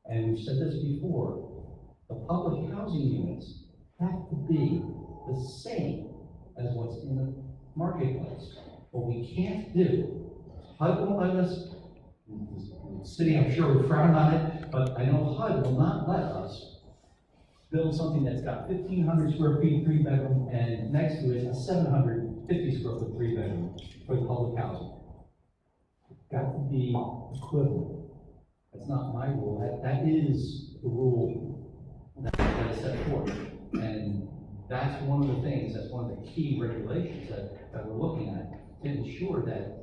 [SPEAKER 2] And we've said this before, the public housing units have to be the same as what's in the marketplace. What we can't do, HUD won't let us, the city I'm sure would frown on it, but I know HUD will not let us build something that's got 1,500 square feet, 3-bedroom, and next to it a 750 square foot 3-bedroom for the public housing. Got to be equivalent. That's not my rule, that is the rule that is set forth. And that's one of the things, that's one of the key regulations that we're looking at, to ensure that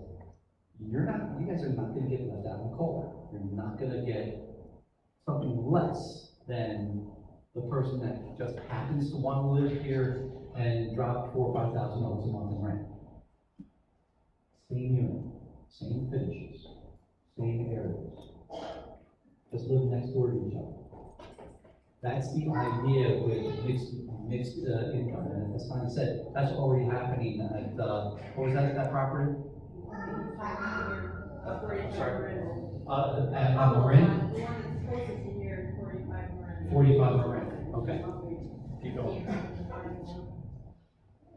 [SPEAKER 2] you guys are not gonna get left out in the cold. You're not gonna get something less than the person that just happens to want to live here and drop $4,000 or $5,000 a month in rent. Same unit, same finishes, same areas. Just live next door to each other. That's the idea with mixed income. And as Tanya said, that's already happening at, what was that property? Sorry. At Marin? 45 Marin, okay. Keep going.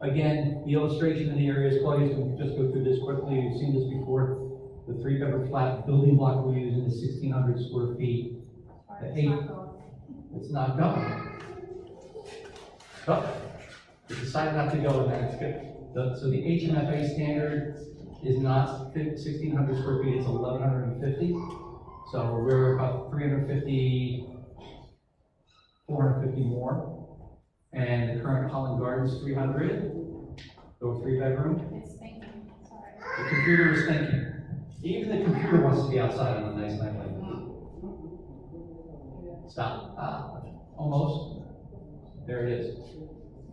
[SPEAKER 2] Again, the illustration in the areas, Claudia's going to just go through this quickly. You've seen this before. The 3-bedroom flat building block we're using is 1,600 square feet. It's not going. Oh, we decided not to go, and that's good. So the HMFA standard is not 1,600 square feet, it's 1,150. So we're about 350, 450 more. And the current Holland Gardens 300, or 3-bedroom.
[SPEAKER 3] It's thinking, sorry.
[SPEAKER 2] The computer is thinking. Even the computer wants to be outside on a nice night like this. Stop. Almost. There it is.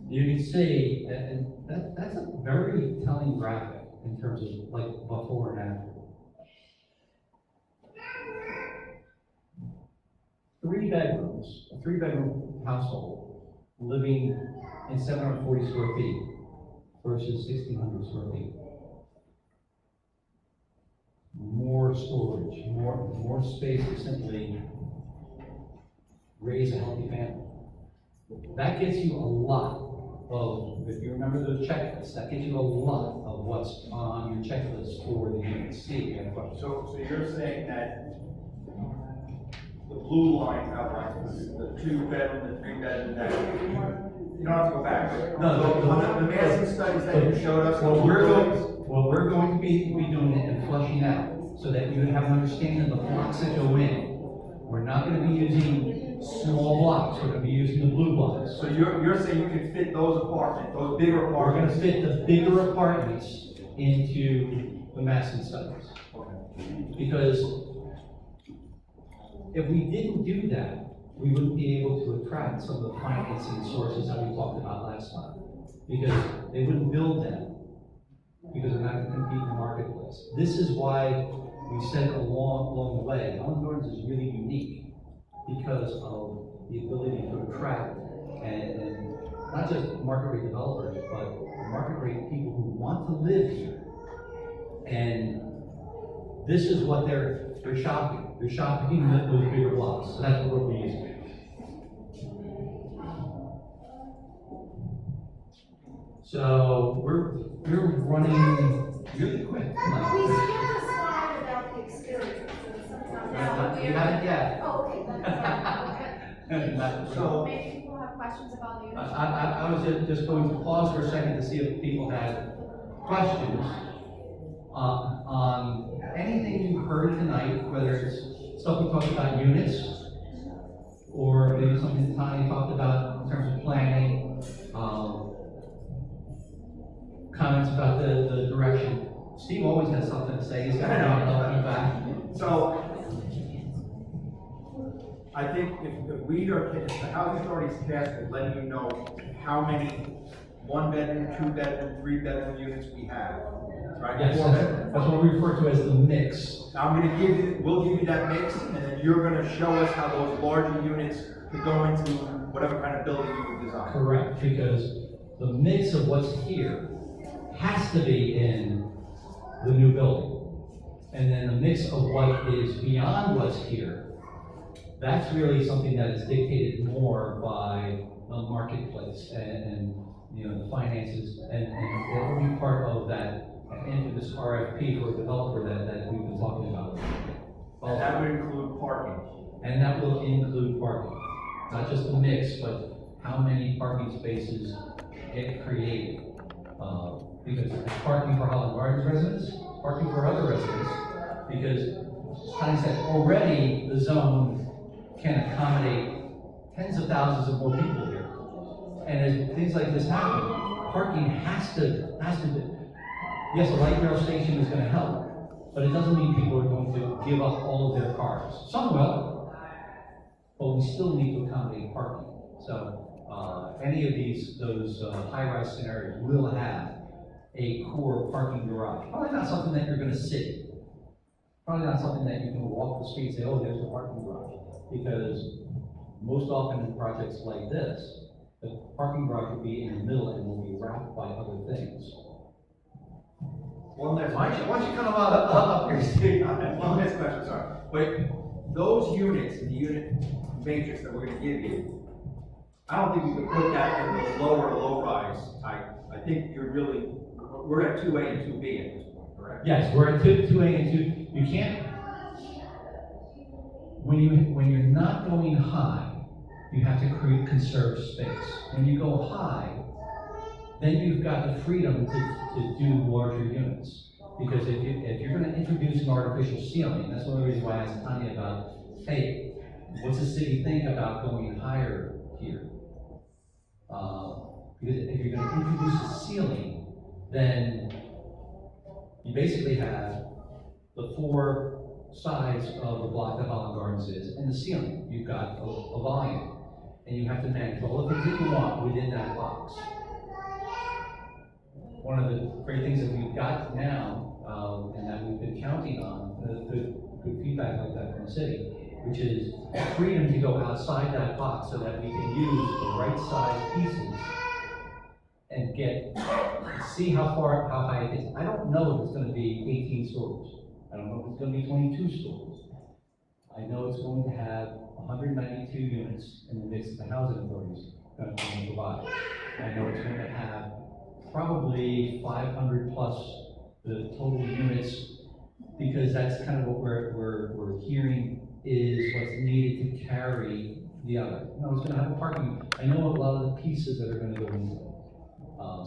[SPEAKER 2] You can see, and that's a very telling graphic in terms of like before and after. 3 bedrooms, a 3-bedroom household living in 740 square feet versus 1,600 square feet. More storage, more space to simply raise a healthy family. That gets you a lot of, if you remember those checklists, that gets you a lot of what's on your checklist for the unit. Steve, you have a question?
[SPEAKER 5] So you're saying that the blue line outlines the 2-bedroom, the 3-bedroom, that you don't have to go back.
[SPEAKER 2] No,
[SPEAKER 5] the massing studies that you showed us.
[SPEAKER 2] What we're going to be doing it and flushing out so that you have an understanding of the blocks that go in. We're not going to be using small blocks. We're going to be using the blue blocks.
[SPEAKER 5] So you're saying you can fit those apartments, those bigger
[SPEAKER 2] We're
[SPEAKER 5] apartments?
[SPEAKER 2] going to fit the bigger apartments into the massing studies. Because if we didn't do that, we wouldn't be able to attract some of the financing sources that we talked about last time. Because they wouldn't build them, because they're not going to compete in the marketplace. This is why we said along the way, Holland Gardens is really unique because of the ability to attract and not just market rate developers, but market rate people who want to live here. And this is what they're shopping. They're shopping those bigger blocks. So that's what we're using. So we're running really quick.
[SPEAKER 1] We skipped a slide about the experience.
[SPEAKER 2] You haven't yet.
[SPEAKER 1] Oh, okay.
[SPEAKER 5] So
[SPEAKER 3] Maybe people have questions about the unit.
[SPEAKER 2] I was just going to pause for a second to see if people had questions on anything you heard tonight, whether it's stuff we talked about units, or maybe something that Tanya talked about in terms of planning, comments about the direction. Steve always has something to say. He's got a feedback.
[SPEAKER 5] So, I think if the housing authority's tasked with letting you know how many 1-bedroom, 2-bedroom, 3-bedroom units we have, right?
[SPEAKER 2] Yes,
[SPEAKER 5] Four bedrooms.
[SPEAKER 2] that's what we refer to as the mix.
[SPEAKER 5] Now, we'll give you that mix, and then you're gonna show us how those larger units could go into whatever kind of building you would design.
[SPEAKER 2] Correct, because the mix of what's here has to be in the new building. And then the mix of what is beyond what's here, that's really something that is dictated more by the marketplace and you know, the finances, and it will be part of that, into this RFP for a developer that we've been talking about.
[SPEAKER 5] And that would include parking.
[SPEAKER 2] And that will include parking, not just the mix, but how many parking spaces get created. Because it's parking for Holland Gardens residents, parking for other residents, because Connie said, already the zone can accommodate tens of thousands of more people here. And as things like this happen, parking has to be. Yes, a light rail station is gonna help, but it doesn't mean people are going to give up all of their cars. Some will, but we still need to accommodate parking. So, any of those high-rise scenarios will have a core parking garage. Probably not something that you're gonna see. Probably not something that you can walk the street and say, oh, there's a parking garage. Because most often in projects like this, the parking garage will be in the middle and will be wrapped by other things.
[SPEAKER 5] One last
[SPEAKER 2] Why
[SPEAKER 5] question.
[SPEAKER 2] don't you come up here, Steve?
[SPEAKER 5] One last question, sorry. But those units, the unit matrix that we're gonna give you, I don't think we could put that in the low-rise type. I think we're at 2A and 2B at this point, correct?
[SPEAKER 2] Yes, we're at 2A and 2. You can't, when you're not going high, you have to conserve space. When you go high, then you've got the freedom to do larger units. Because if you're gonna introduce an artificial ceiling, that's one of the reasons why I asked Tanya about, hey, what's the city think about going higher here? Because if you're gonna introduce a ceiling, then you basically have the four sides of the block that Holland Gardens is, and the ceiling. You've got a volume, and you have to manage all the things that you want within that box. One of the great things that we've got now, and that we've been counting on, good feedback like that from the city, which is freedom to go outside that box so that we can use the right size pieces and see how high it is. I don't know if it's going to be 18 stories. I don't know if it's going to be 22 stories. I know it's going to have 192 units in the mix of the housing authorities going to provide. I know it's going to have probably 500 plus the total units, because that's kind of what we're hearing is what's needed to carry the other. You know, it's going to have a parking. I know a lot of the pieces that are going to go into it.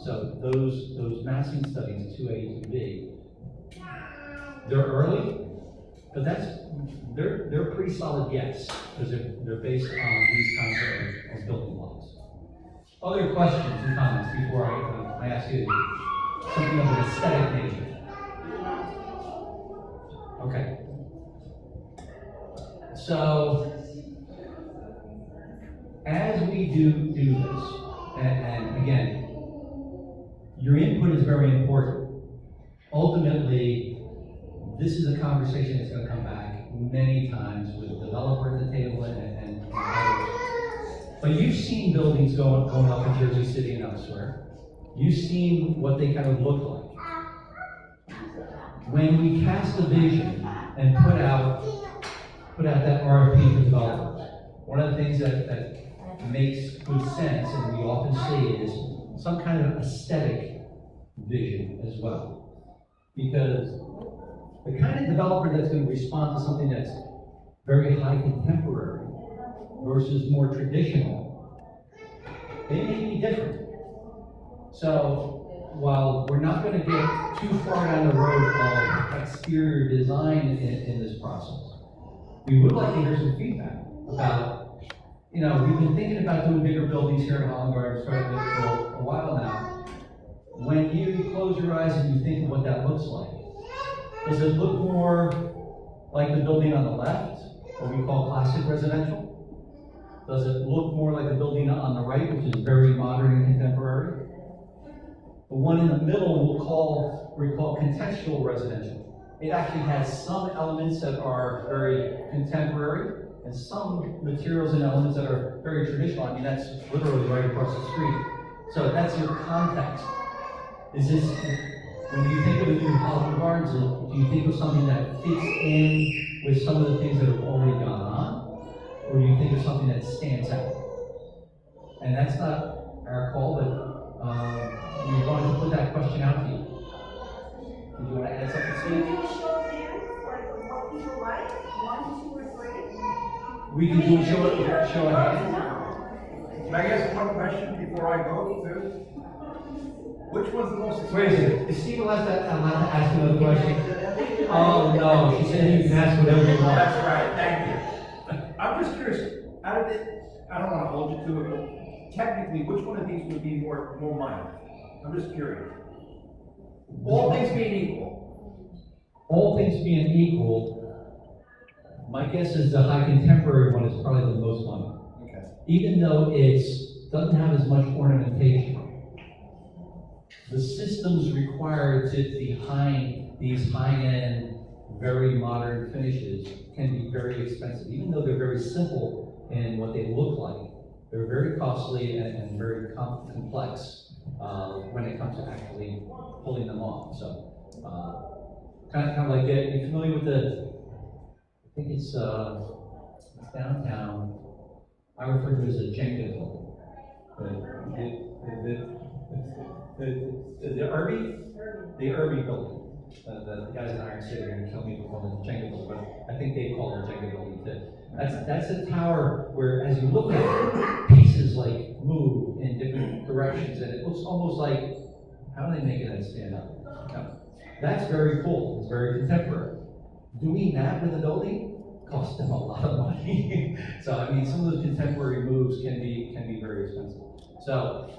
[SPEAKER 2] So those massing studies, 2A, 2B, they're early, but they're pretty solid yes, because they're based on these kinds of building blocks. Other questions and comments before I ask you something of an aesthetic nature? Okay. So, as we do this, and again, your input is very important. Ultimately, this is a conversation that's going to come back many times with the developer at the table and others. But you've seen buildings going up in Jersey City and elsewhere. You've seen what they kind of look like. When we cast a vision and put out that RFP for developers, one of the things that makes good sense, and we often see, is some kind of aesthetic vision as well. Because the kind of developer that's going to respond to something that's very high contemporary versus more traditional, they may be different. So while we're not going to get too far down the road of exterior design in this process, we would like to hear some feedback about, you know, we've been thinking about doing bigger buildings here in Holland Gardens for a while now. When you close your eyes and you think of what that looks like, does it look more like the building on the left, what we call classic residential? Does it look more like the building on the right, which is very modern and contemporary? The one in the middle we call contextual residential. It actually has some elements that are very contemporary and some materials and elements that are very traditional. I mean, that's literally right across the street. So that's your context. Is this, when you think of a new Holland Gardens, do you think of something that fits in with some of the things that have already gone on? Or do you think of something that stands out? And that's not our call, but we wanted to put that question out to you. Did you want to add something,
[SPEAKER 4] Can
[SPEAKER 2] Steve?
[SPEAKER 4] you do a show of hands, like what people like, 1, 2, or 3?
[SPEAKER 2] We can do a show of hands.
[SPEAKER 5] Can I ask one question before I go too? Which one's the most
[SPEAKER 2] Wait a
[SPEAKER 5] expensive?
[SPEAKER 2] second, is Steve allowed to ask another question? Oh, no, she said you can ask whatever you want.
[SPEAKER 5] That's right, thank you. I'm just curious, out of it, I don't wanna hold you to it, but technically, which one of these would be more money? I'm just curious. All things being equal.
[SPEAKER 2] All things being equal, my guess is the high contemporary one is probably the most money.
[SPEAKER 5] Okay.
[SPEAKER 2] Even though it doesn't have as much ornamentation. The systems required to behind these high-end, very modern finishes can be very expensive, even though they're very simple in what they look like. They're very costly and very complex when it comes to actually pulling them off. So, kind of like it. You familiar with I think it's downtown. I refer to it as a Jenga building. The Irby building. The guys in Iron City are going to tell me to call it the Jenga building, but I think they call it the Jenga building too. That's a tower where, as you look at it, pieces like move in different directions, and it looks almost like, how do they make it stand up? That's very cool. It's very contemporary. Doing that with a building costs them a lot of money. So I mean, some of those contemporary moves can be very expensive. So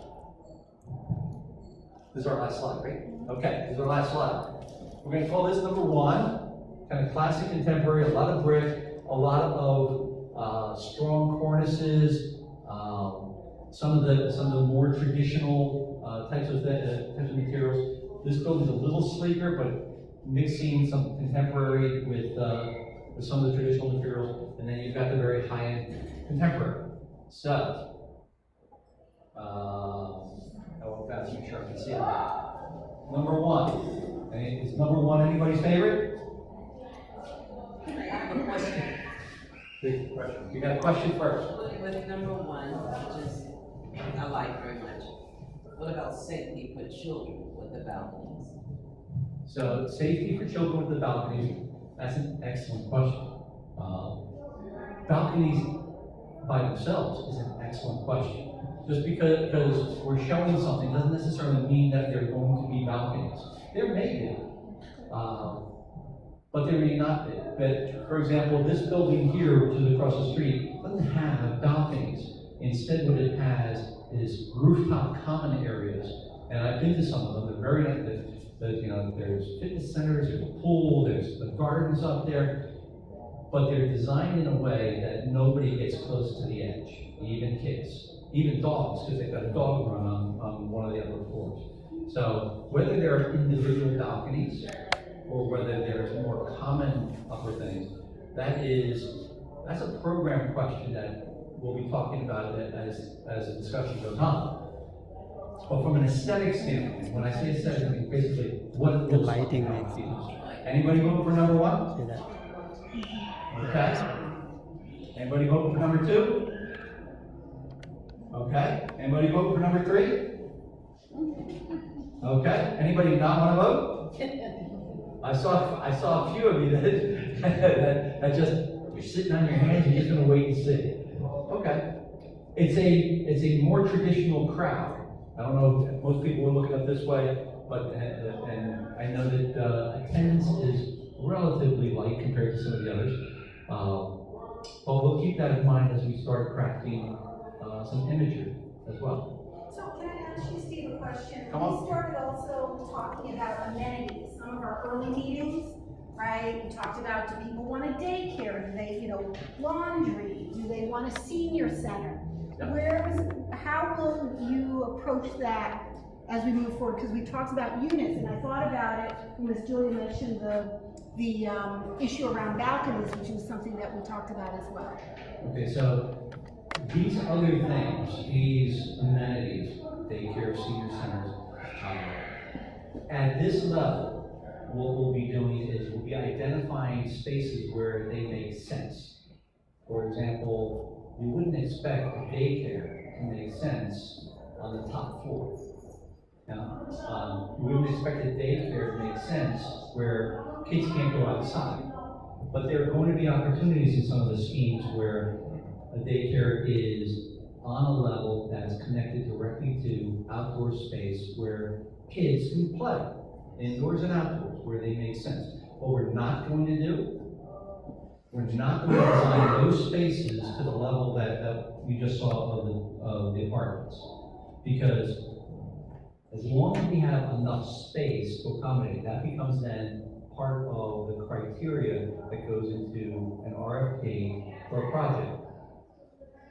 [SPEAKER 2] this is our last slide, right? Okay, this is our last slide. We're going to call this number 1, kind of classic contemporary, a lot of brick, a lot of strong cornices, some of the more traditional types of materials. This building's a little sleeker, but mixing some contemporary with some of the traditional materials, and then you've got the very high-end contemporary. So, let's make sure I can see it. Number 1. Is number 1 anybody's favorite?
[SPEAKER 7] I have a question.
[SPEAKER 2] Big question. You got a question first.
[SPEAKER 7] With number 1, which is, I like very much. What about safety for children with the balconies?
[SPEAKER 2] So, safety for children with the balconies, that's an excellent question. Balconies by themselves is an excellent question. Just because we're showing something doesn't necessarily mean that they're going to be balconies. There may be, but there may not be. But for example, this building here, which is across the street, doesn't have balconies. Instead, what it has is rooftop common areas, and I've been to some of them. They're very nice. There's fitness centers, there's a pool, there's the gardens up there, but they're designed in a way that nobody gets close to the edge, even kids. Even dogs, because they've got a dog run on one of the upper floors. So whether there are individual balconies or whether there's more common upper things, that's a program question that we'll be talking about as the discussion goes on. But from an aesthetic standpoint, when I say aesthetic, I mean basically what it looks like. Anybody vote for number 1? Okay. Anybody vote for number 2? Okay. Anybody vote for number 3? Okay. Anybody not want to vote? I saw a few of you that just, you're sitting on your hands, you're just going to wait and see. Okay. It's a more traditional crowd. I don't know if most people will look at it this way, but and I know that attendance is relatively light compared to some of the others. But we'll keep that in mind as we start crafting some imagery as well.
[SPEAKER 1] So can I ask you, Steve, a question?
[SPEAKER 2] Come on.
[SPEAKER 1] We started also talking about amenities, some of our early meetings, right? We talked about, do people want a daycare? Do they, laundry? Do they want a senior center?
[SPEAKER 2] Yeah.
[SPEAKER 1] How will you approach that as we move forward, because we talked about units, and I thought about it when Ms. Julia mentioned the issue around balconies, which was something that we talked about as well.
[SPEAKER 2] Okay, so these other things, these amenities, daycare, senior centers, at this level, what we'll be doing is we'll be identifying spaces where they make sense. For example, you wouldn't expect a daycare to make sense on the top floor. Now, you wouldn't expect a daycare to make sense where kids can't go outside. But there are going to be opportunities in some of the schemes where a daycare is on a level that's connected directly to outdoor space where kids can play, indoors and outdoors, where they make sense. What we're not going to do, we're not going to design those spaces to the level that you just saw of the apartments. Because as long as we have enough space to accommodate, that becomes then part of the criteria that goes into an RFP for a project.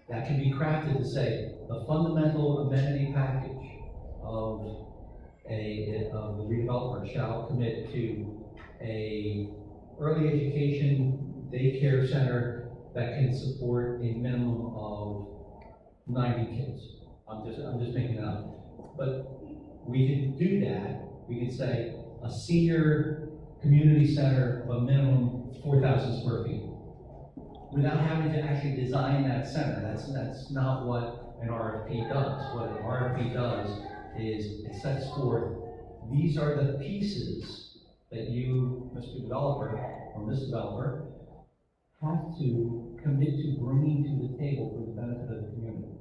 [SPEAKER 2] That can be crafted to say the fundamental amenity package of the redeveloper shall commit to a early education daycare center that can support a minimum of 90 kids. I'm just making it up. But we can do that. We can say a senior community center of a minimum 4,000 square feet. Without having to actually design that center. That's not what an RFP does. What an RFP does is it sets forth, these are the pieces that you, Mr. Developer, or Ms. Developer, have to commit to bringing to the table for the benefit of the community.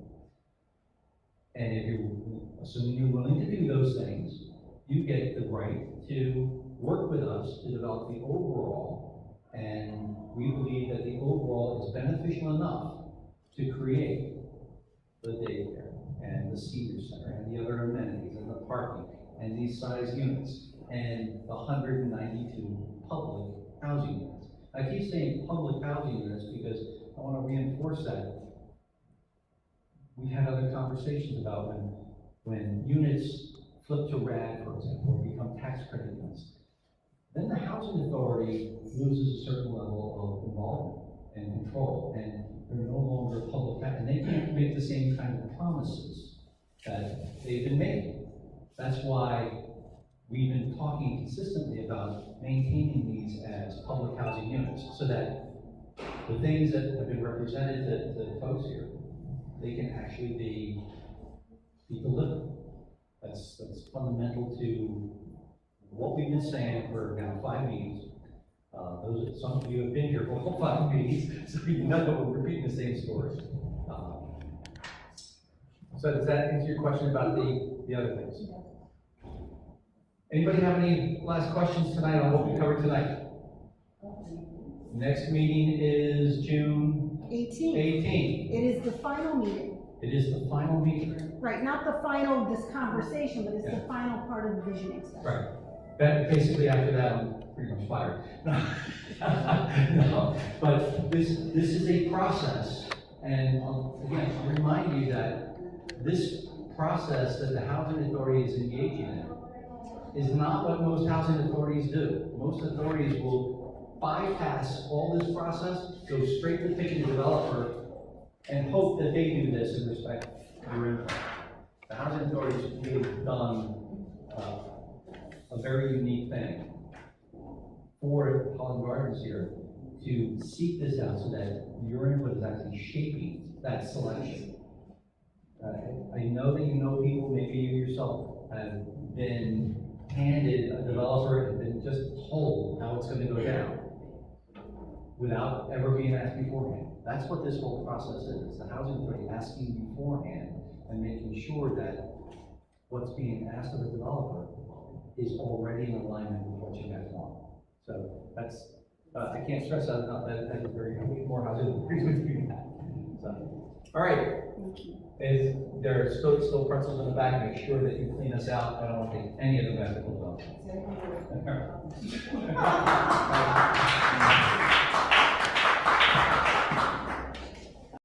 [SPEAKER 2] And if you're, assuming you're willing to do those things, you get the right to work with us to develop the overall, and we believe that the overall is beneficial enough to create the daycare and the senior center and the other amenities and the parking and these size units and the 192 public housing units. I keep saying public housing units because I want to reinforce that. We've had other conversations about when units flip to RAD, for example, or become tax credit units. Then the housing authority loses a certain level of involvement and control, and they're no longer public, and they can't make the same kind of promises that they've been making. That's why we've been talking consistently about maintaining these as public housing units, so that the things that have been represented to the folks here, they can actually be delivered. That's fundamental to what we've been saying for now 5 meetings. Some of you have been here for all 5 meetings, so you know that we're repeating the same story. So does that answer your question about the other things? Anybody have any last questions tonight on what we covered tonight? Next meeting is June 18th.
[SPEAKER 1] It is the final meeting.
[SPEAKER 2] It is the final meeting.
[SPEAKER 1] Right, not the final, this conversation, but it's the final part of the visioning stuff.
[SPEAKER 2] Right. That, basically after that, I'm pretty much fired. No, but this is a process, and again, I'll remind you that this process that the housing authority is engaging in is not what most housing authorities do. Most authorities will bypass all this process, go straight to picking a developer, and hope that they do this in respect to your input. The housing authorities have really done a very unique thing for Holland Gardens here to seek this out so that your input is actually shaping that selection. I know that you know people, maybe you yourself have been handed a developer and been just told how it's going to go down without ever being asked beforehand. That's what this whole process is. The housing authority asking beforehand and making sure that what's being asked of the developer is already in alignment with what you guys want. So that's, I can't stress that enough. That is very, more housing authorities would do that. So, all right. There are still pretzels in the back. Make sure that you clean us out. I don't want to take any of the vegetables off.